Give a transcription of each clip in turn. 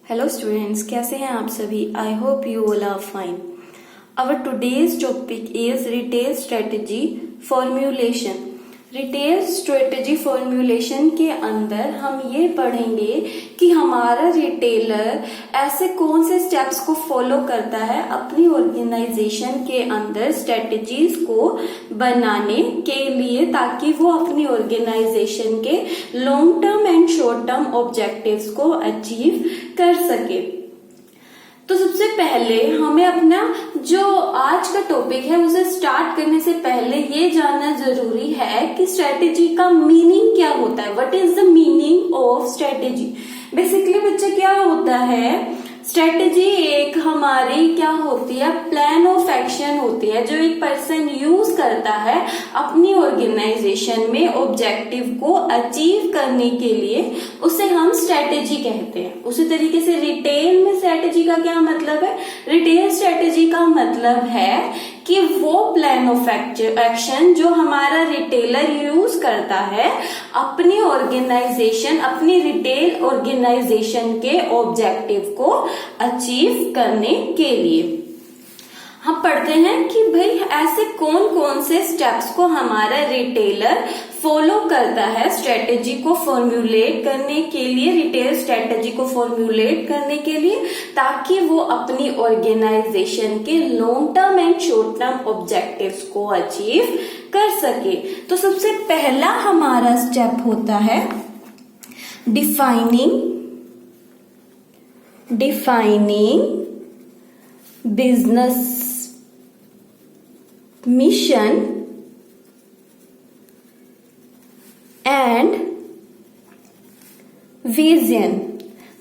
Hello students, कैसे हैं आप सभी। I hope you all are fine. Our today's topic is retail strategy formulation. Retail strategy formulation के अंदर हम ये पढ़ेंगे कि हमारा रिटेलर ऐसे कौन से स्टेप्स को फॉलो करता है अपनी ऑर्गेनाइजेशन के अंदर स्ट्रेटेजीज को बनाने के लिए, ताकि वो अपनी ऑर्गेनाइजेशन के long term and short term objectives को अचीव कर सके। तो सबसे पहले हमें अपना जो आज का टॉपिक है उसे स्टार्ट करने से पहले ये जानना जरूरी है कि स्ट्रेटेजी का मीनिंग क्या होता है। What is the meaning of strategy. Basically बच्चे क्या होता है, स्ट्रेटेजी एक हमारी क्या होती है, प्लान ऑफ एक्शन होती है जो एक पर्सन यूज करता है अपनी ऑर्गेनाइजेशन में ऑब्जेक्टिव को अचीव करने के लिए, उसे हम स्ट्रेटेजी कहते हैं। उसी तरीके से रिटेल में स्ट्रेटेजी का क्या मतलब है, रिटेल स्ट्रेटेजी का मतलब है कि वो प्लान ऑफ एक्शन जो हमारा रिटेलर यूज करता है अपनी ऑर्गेनाइजेशन, अपनी रिटेल ऑर्गेनाइजेशन के ऑब्जेक्टिव को अचीव करने के लिए। हम पढ़ते हैं कि भाई ऐसे कौन कौन से स्टेप्स को हमारा रिटेलर फॉलो करता है स्ट्रेटेजी को फॉर्म्यूलेट करने के लिए, रिटेल स्ट्रेटेजी को फॉर्म्यूलेट करने के लिए, ताकि वो अपनी ऑर्गेनाइजेशन के long term and short term objectives को अचीव कर सके। तो सबसे पहला हमारा स्टेप होता है defining business mission and vision.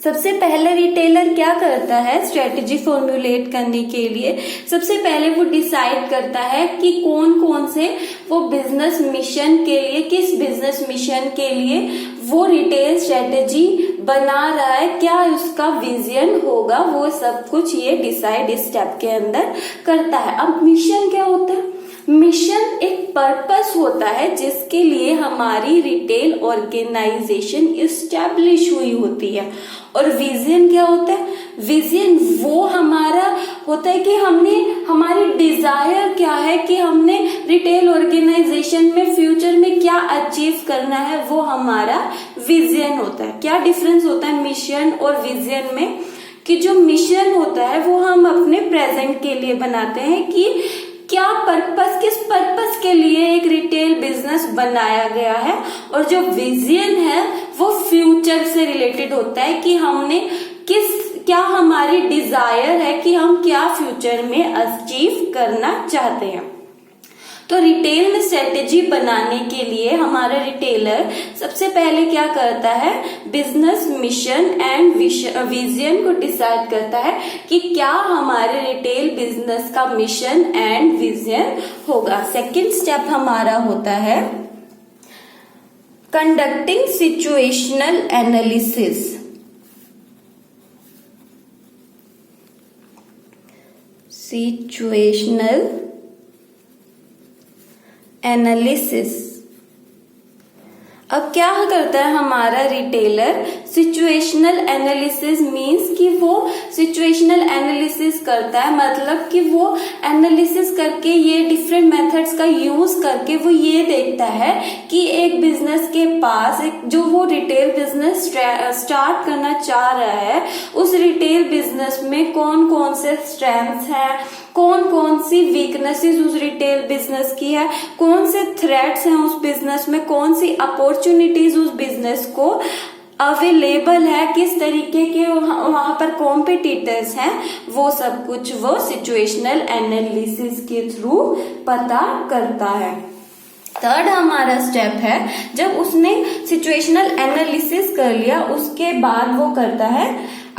सबसे पहले रिटेलर क्या करता है स्ट्रेटेजी फॉर्म्यूलेट करने के लिए, सबसे पहले वो डिसाइड करता है कि कौन कौन से वो बिजनेस मिशन के लिए, किस बिजनेस मिशन के लिए वो रिटेल स्ट्रेटेजी बना रहा है, क्या उसका विजन होगा, वो सब कुछ ये डिसाइड इस स्टेप के अंदर करता है। अब मिशन क्या होता है, मिशन एक पर्पस होता है जिसके लिए हमारी रिटेल ऑर्गेनाइजेशन इस्टेब्लिश हुई होती है। और विजन क्या होता है, विजन वो हमारा होता है कि हमने, हमारी डिजायर क्या है कि हमने रिटेल ऑर्गेनाइजेशन में फ्यूचर में क्या अचीव करना है, वो हमारा विजन होता है। क्या डिफरेंस होता है मिशन और विजन में, कि जो मिशन होता है वो हम अपने प्रेजेंट के लिए बनाते हैं कि क्या पर्पस, किस पर्पस के लिए एक रिटेल बिजनेस बनाया गया है, और जो विजन है वो फ्यूचर से रिलेटेड होता है कि हमने क्या हमारी डिजायर है कि हम क्या फ्यूचर में अचीव करना चाहते हैं। तो रिटेल में स्ट्रेटेजी बनाने के लिए हमारा रिटेलर सबसे पहले क्या करता है, बिजनेस मिशन एंड विजन को डिसाइड करता है कि क्या हमारे रिटेल बिजनेस का मिशन एंड विजन होगा। सेकंड स्टेप हमारा होता है conducting situational analysis. Situational analysis. अब क्या करता है हमारा रिटेलर, सिचुएशनल एनालिसिस मींस कि वो सिचुएशनल एनालिसिस करता है, मतलब कि वो एनालिसिस करके ये डिफरेंट मेथड्स का यूज करके वो ये देखता है कि एक बिजनेस के पास, एक जो वो रिटेल बिजनेस स्टार्ट करना चाह रहा है, उस रिटेल बिजनेस में कौन कौन से स्ट्रेंथ्स हैं, कौन कौन सी वीकनेसेस उस रिटेल बिजनेस की है, कौन से थ्रेट्स हैं उस बिजनेस में, कौन सी अपॉर्चुनिटीज उस बिजनेस को अवेलेबल है, किस तरीके के वहां पर कॉम्पिटिटर्स हैं, वो सब कुछ वो सिचुएशनल एनालिसिस के थ्रू पता करता है। थर्ड हमारा स्टेप है, जब उसने सिचुएशनल एनालिसिस कर लिया उसके बाद वो करता है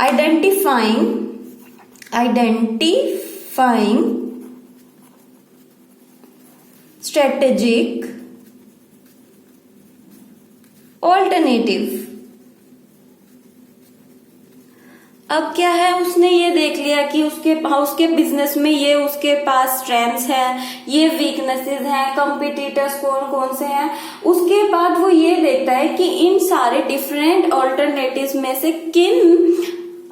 आइडेंटिफाइंग स्ट्रेटेजिक ऑल्टरनेटिव। अब क्या है, उसने ये देख लिया कि उसके बिजनेस में ये उसके पास स्ट्रेंथ्स हैं, ये वीकनेसेस हैं, कंपटीटर्स कौन कौन से हैं। उसके बाद वो ये देखता है कि इन सारे डिफरेंट ऑल्टरनेटिव्स में से किन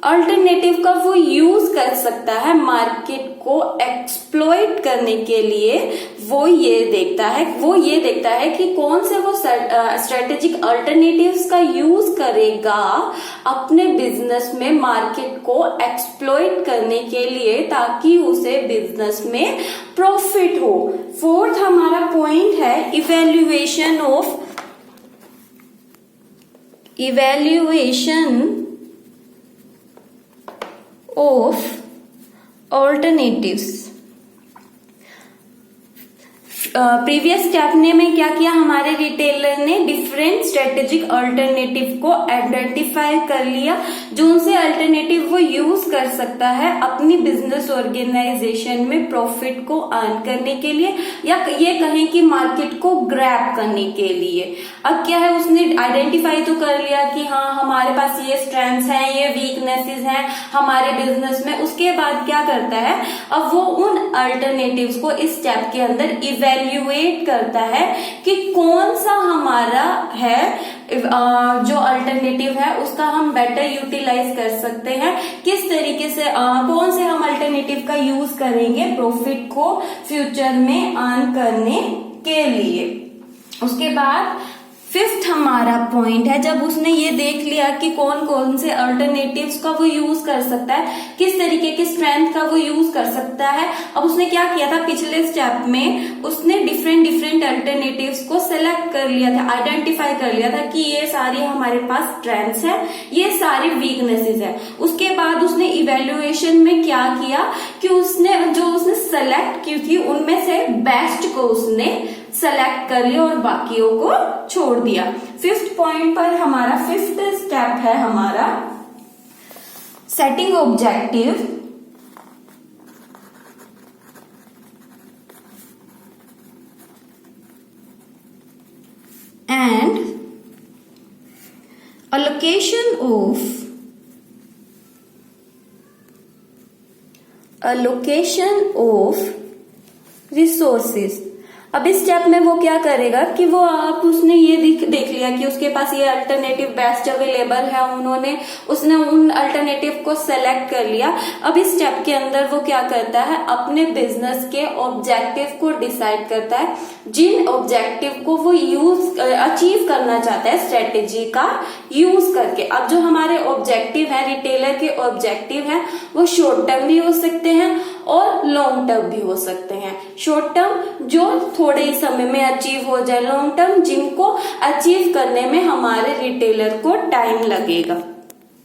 अल्टरनेटिव का वो यूज कर सकता है मार्केट को एक्सप्लॉइट करने के लिए, वो ये देखता है कि कौन से वो स्ट्रेटेजिक अल्टरनेटिव्स का यूज करेगा अपने बिजनेस में मार्केट को एक्सप्लॉइट करने के लिए, ताकि उसे बिजनेस में प्रॉफिट हो। फोर्थ हमारा पॉइंट है evaluation of alternatives। Previous step में क्या किया, हमारे रिटेलर ने डिफरेंट स्ट्रेटेजिक अल्टरनेटिव को आइडेंटिफाई कर लिया, जो उनसे अल्टरनेटिव वो यूज कर सकता है अपनी बिजनेस ऑर्गेनाइजेशन में प्रॉफिट को अर्न करने के लिए, या ये कहें कि मार्केट को ग्रैब करने के लिए। अब क्या है, उसने आइडेंटिफाई तो कर लिया कि हाँ हमारे पास ये स्ट्रेंथ्स हैं, ये वीकनेसेस हैं हमारे बिजनेस में। उसके बाद क्या करता है, अब वो उन अल्टरनेटिव्स को इस स्टेप के अंदर इवैल्यूएट करता है कि कौन सा हमारा है जो अल्टरनेटिव है उसका हम बेटर यूटिलाइज कर सकते हैं, किस तरीके से कौन से हम अल्टरनेटिव का यूज करेंगे प्रॉफिट को फ्यूचर में अर्न करने के लिए। उसके बाद फिफ्थ हमारा पॉइंट है, जब उसने ये देख लिया कि कौन कौन से अल्टरनेटिव्स का वो यूज कर सकता है, किस तरीके की स्ट्रेंथ का वो यूज कर सकता है, अब उसने क्या किया था, पिछले स्टेप में उसने डिफरेंट अल्टरनेटिव्स को सेलेक्ट कर लिया था, आइडेंटिफाई कर लिया था कि ये सारी हमारे पास स्ट्रेंथ्स है, ये सारी वीकनेसेस है। उसके बाद उसने इवेल्युएशन में क्या किया कि उसने सेलेक्ट की थी उनमें से बेस्ट को उसने सेलेक्ट कर लिया और बाकियों को छोड़ दिया। फिफ्थ पॉइंट पर हमारा फिफ्थ स्टेप है हमारा setting objective and allocation of resources। अब इस स्टेप में वो क्या करेगा कि वो उसने ये देख लिया कि उसके पास ये अल्टरनेटिव बेस्ट अवेलेबल है, उसने उन अल्टरनेटिव को सेलेक्ट कर लिया। अब इस स्टेप के अंदर वो क्या करता है, अपने बिजनेस के ऑब्जेक्टिव को डिसाइड करता है, जिन ऑब्जेक्टिव को वो अचीव करना चाहता है स्ट्रेटेजी का यूज करके। अब जो हमारे ऑब्जेक्टिव है, रिटेलर के ऑब्जेक्टिव है, वो शॉर्ट टर्म भी हो सकते हैं और लॉन्ग टर्म भी हो सकते हैं। शॉर्ट टर्म जो थोड़े ही समय में अचीव हो जाए, लॉन्ग टर्म जिनको अचीव करने में हमारे रिटेलर को टाइम लगेगा।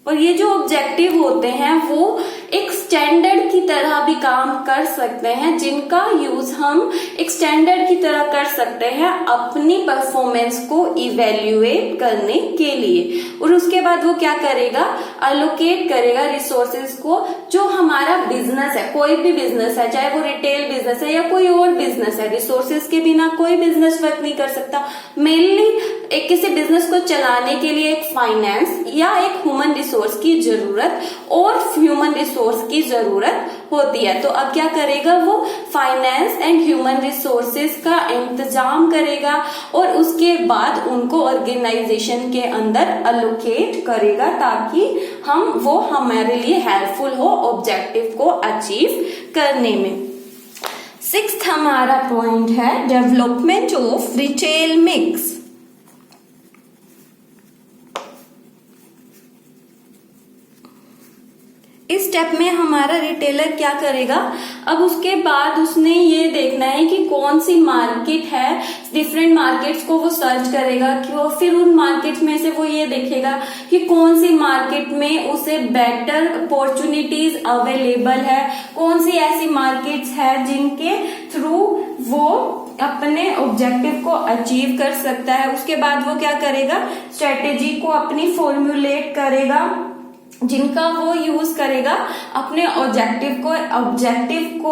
और ये जो ऑब्जेक्टिव होते हैं वो एक स्टैंडर्ड की तरह भी काम कर सकते हैं, जिनका यूज हम एक स्टैंडर्ड की तरह कर सकते हैं अपनी परफॉर्मेंस को इवेल्युएट करने के लिए। और उसके बाद वो क्या करेगा, अलोकेट करेगा रिसोर्सेज को। जो हमारा बिजनेस है, कोई भी बिजनेस है, चाहे वो रिटेल बिजनेस है या कोई और बिजनेस है, रिसोर्सेज के बिना कोई बिजनेस वर्क नहीं कर सकता। मेनली एक किसी बिजनेस को चलाने के लिए एक फाइनेंस या एक ह्यूमन रिसोर्स की जरूरत और ह्यूमन रिसोर्स की जरूरत होती है। तो अब क्या करेगा, वो फाइनेंस एंड ह्यूमन रिसोर्सेज का इंतजाम करेगा और उसके बाद उनको ऑर्गेनाइजेशन के अंदर अलोकेट करेगा, ताकि वो हमारे लिए हेल्पफुल हो ऑब्जेक्टिव को अचीव करने में। सिक्स्थ हमारा पॉइंट है डेवलपमेंट ऑफ रिटेल मिक्स। इस स्टेप में हमारा रिटेलर क्या करेगा, अब उसके बाद उसने ये देखना है कि कौन सी मार्केट है, डिफरेंट मार्केट्स को वो सर्च करेगा कि वो फिर उन मार्केट्स में से वो ये देखेगा कि कौन सी मार्केट में उसे बेटर अपॉर्चुनिटीज अवेलेबल है, कौन सी ऐसी मार्केट्स है जिनके थ्रू वो अपने ऑब्जेक्टिव को अचीव कर सकता है। उसके बाद वो क्या करेगा, स्ट्रेटेजी को अपनी फॉर्मुलेट करेगा, जिनका वो यूज करेगा अपने ऑब्जेक्टिव को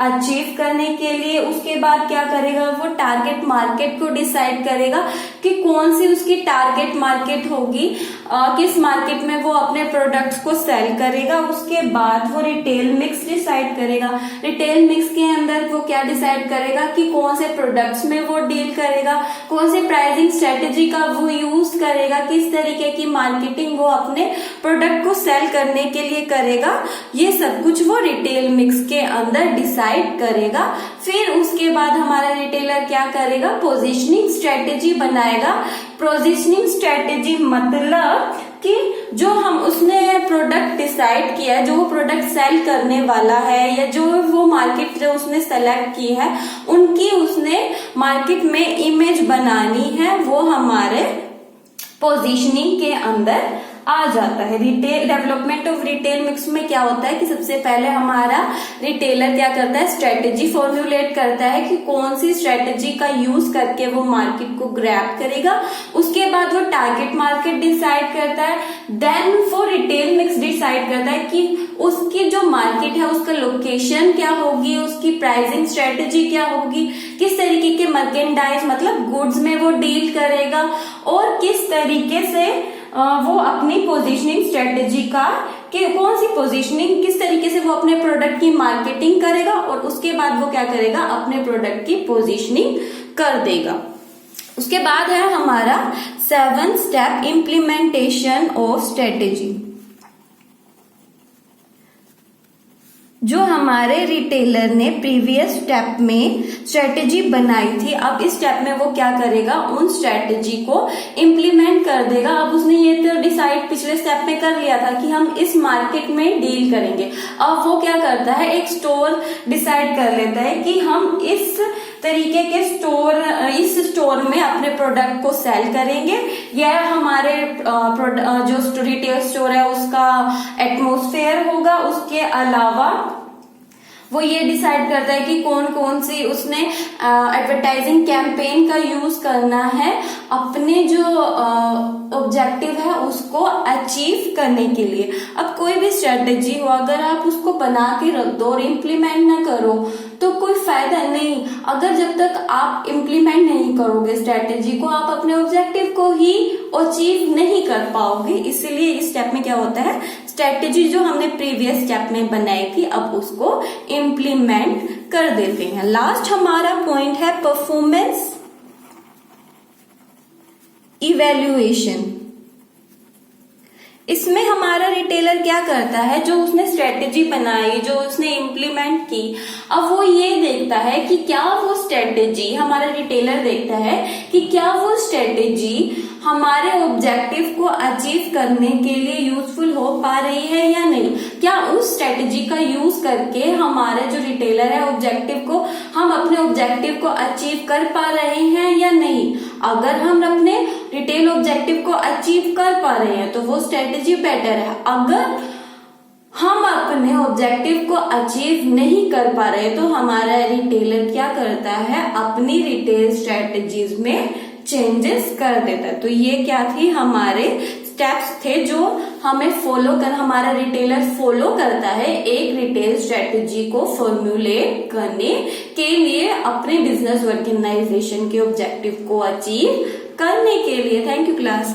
अचीव करने के लिए। उसके बाद क्या करेगा, वो टारगेट मार्केट को डिसाइड करेगा कि कौन सी उसकी टारगेट मार्केट होगी किस मार्केट में वो अपने प्रोडक्ट्स को सेल करेगा। उसके बाद वो रिटेल मिक्स डिसाइड करेगा। रिटेल मिक्स के अंदर वो क्या डिसाइड करेगा कि कौन से प्रोडक्ट्स में वो डील करेगा, कौन से प्राइसिंग स्ट्रेटेजी का वो यूज करेगा, किस तरीके की मार्केटिंग वो अपने प्रोडक्ट को सेल करने के लिए करेगा। ये सब कुछ वो रिटेल मिक्स के अंदर डिसाइड करेगा। फिर उसके बाद हमारा रिटेलर क्या करेगा, पोजीशनिंग स्ट्रेटेजी बनाएगा। पोजीशनिंग स्ट्रेटेजी मतलब कि जो हम उसने प्रोडक्ट डिसाइड किया है, जो वो प्रोडक्ट सेल करने वाला है या जो वो मार्केट जो उसने सेलेक्ट की है, उनकी उसने मार्केट में इमेज बनानी है, वो हमारे पोजीशनिंग के अंदर आ जाता है। Retail development of retail mix में क्या होता है कि सबसे पहले हमारा रिटेलर क्या करता है, स्ट्रेटेजी फॉर्म्युलेट करता है कि कौन सी स्ट्रेटेजी का यूज करके वो मार्केट को ग्रैब करेगा। उसके बाद वो टारगेट मार्केट डिसाइड करता है। देन वो रिटेल मिक्स डिसाइड करता है कि उसकी जो मार्केट है उसका लोकेशन क्या होगी, उसकी प्राइसिंग स्ट्रेटेजी क्या होगी, किस तरीके के मर्केंडाइज मतलब गुड्स में वो डील करेगा और किस तरीके से वो अपनी पोजीशनिंग स्ट्रेटेजी का कि कौन सी पोजीशनिंग किस तरीके से वो अपने प्रोडक्ट की मार्केटिंग करेगा और उसके बाद वो क्या करेगा, अपने प्रोडक्ट की पोजीशनिंग कर देगा। उसके बाद है हमारा 7 स्टेप इम्प्लीमेंटेशन ऑफ स्ट्रेटेजी। जो हमारे रिटेलर ने प्रीवियस स्टेप में स्ट्रेटेजी बनाई थी, अब इस स्टेप में वो क्या करेगा, उन स्ट्रेटेजी को इम्प्लीमेंट कर देगा। अब उसने ये तो डिसाइड पिछले स्टेप में कर लिया था कि हम इस मार्केट में डील करेंगे। अब वो क्या करता है, एक स्टोर डिसाइड कर लेता है कि हम इस तरीके के इस स्टोर में अपने प्रोडक्ट को सेल करेंगे। यह हमारे जो रिटेल स्टोर है उसका एटमॉस्फेयर होगा। उसके अलावा वो ये डिसाइड करता है कि कौन कौन सी उसने एडवर्टाइजिंग कैंपेन का यूज करना है अपने जो ऑब्जेक्टिव है उसको अचीव करने के लिए। अब कोई भी स्ट्रेटेजी हो, अगर आप उसको बना के रख दो और इम्प्लीमेंट ना करो तो कोई फायदा नहीं। अगर जब तक आप इम्प्लीमेंट नहीं करोगे स्ट्रेटेजी को, आप अपने ऑब्जेक्टिव को ही अचीव नहीं कर पाओगे। इसीलिए इस स्टेप में क्या होता है, स्ट्रेटेजी जो हमने प्रीवियस स्टेप में बनाई थी अब उसको इम्प्लीमेंट कर देते हैं। लास्ट हमारा पॉइंट है परफॉर्मेंस इवैल्यूएशन। इसमें हमारा रिटेलर क्या करता है, जो उसने स्ट्रेटेजी बनाई, जो उसने इम्प्लीमेंट की, अब वो ये देखता है कि क्या वो स्ट्रेटेजी, हमारा रिटेलर देखता है कि क्या वो स्ट्रेटेजी हमारे ऑब्जेक्टिव को अचीव करने के लिए यूजफुल हो पा रही है या नहीं। क्या उस स्ट्रेटेजी का यूज करके हमारे जो रिटेलर है हम अपने ऑब्जेक्टिव को अचीव कर पा रहे हैं या नहीं। अगर हम अपने रिटेल ऑब्जेक्टिव को अचीव कर पा रहे हैं तो वो स्ट्रेटेजी बेटर है। अगर हम अपने ऑब्जेक्टिव को अचीव नहीं कर पा रहे तो हमारा रिटेलर क्या करता है, अपनी रिटेल स्ट्रेटेजीज में चेंजेस कर देता है। तो ये क्या थी, हमारे स्टेप्स थे जो हमें हमारा रिटेलर फॉलो करता है एक रिटेल स्ट्रेटेजी को फॉर्म्युलेट करने के लिए, अपने बिजनेस ऑर्गेनाइजेशन के ऑब्जेक्टिव को अचीव करने के लिए। Thank you class.